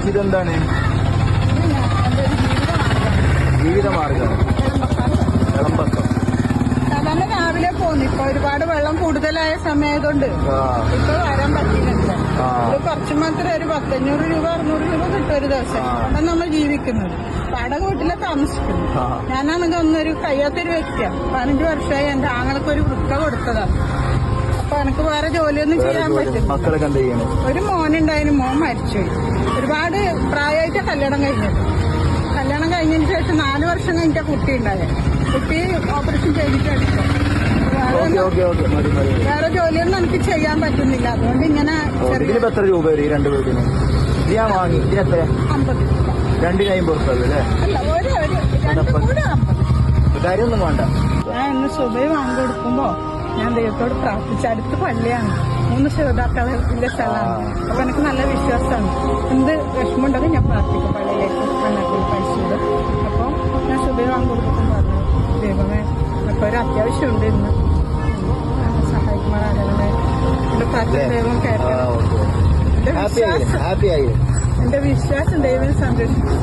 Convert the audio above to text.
ഇതെന്താണ്? ജീവിതമാർഗം. വിളമ്പക്കം. സാധാരണ രാവിലെ പോന്നു. ഇപ്പൊ ഒരുപാട് വെള്ളം കൂടുതലായ സമയതുകൊണ്ട് ഇപ്പൊ വരാൻ പറ്റിയില്ല. കുറച്ചു മാത്രമേ ഒരു 500 രൂപ 600 രൂപ കിട്ടും ഒരു ദിവസം. അവിടെ നമ്മൾ ജീവിക്കുന്നത് വാടക വീട്ടിലെ താമസിക്കുന്നു. ഞാനാണെങ്കിൽ ഒന്നൊരു കഴിയാത്തൊരു വ്യക്തിയാണ്. 15 വർഷമായി എന്റെ ആങ്ങൾക്ക് ഒരു വൃക്ക കൊടുത്തതാണ്. അപ്പൊ എനിക്ക് വേറെ ജോലിയൊന്നും ചെയ്യാൻ പറ്റില്ല. മക്കളൊക്കെ എന്ത് ചെയ്യണം? ഒരു മോനുണ്ടായിരുന്നു. മോൻ മരിച്ചുപോയി. ഒരുപാട് പ്രായമായിട്ട് കല്യാണം കഴിഞ്ഞത്. കല്യാണം കഴിഞ്ഞതിന് ശേഷം 4 വർഷം കഴിഞ്ഞ കുട്ടി ഉണ്ടായത്. കുട്ടി ഓപ്പറേഷൻ ചെയ്തിട്ട് എടുത്തു. വേറെ ജോലിയൊന്നും എനിക്ക് ചെയ്യാൻ പറ്റുന്നില്ല. അതുകൊണ്ട് ഇങ്ങനെ എത്ര രൂപ വരും ഈ 2 വീട്ടിന്? ഞാൻ വാങ്ങി ഇതിനെത്ര? 50. 2-ന് 50 അല്ലേ? അല്ല, ഒരു 50. കാര്യമൊന്നും വേണ്ട. ഞാൻ ഇന്ന് സുബൈ വാങ്ങിക്കൊടുക്കുമ്പോ ഞാൻ ദൈവത്തോട് പ്രാർത്ഥിച്ച അടുത്ത് പള്ളിയാണ്. 3 ശ്രോതാക്കളുള്ള സ്ഥലമാണ്. അപ്പൊ എനിക്ക് നല്ല വിശ്വാസമാണ്. എന്ത് വിഷമമുണ്ടെങ്കിൽ ഞാൻ പ്രാർത്ഥിക്കും പള്ളിയിലേക്ക് കണ്ണാത്തിൽ പൈസ. അപ്പൊ ഞാൻ സുബൈ വാങ്ങിക്കൊടുക്കുമ്പോൾ പറഞ്ഞു, ദൈവമേ അപ്പൊ ഒരു അത്യാവശ്യമുണ്ട് ഇന്ന് സഹായിക്കുമാറാകണമേ. എന്റെ പ്രാർത്ഥന ദൈവം കേൾക്കണം. എന്റെ വിശ്വാസം ദൈവം സംരക്ഷിക്കും.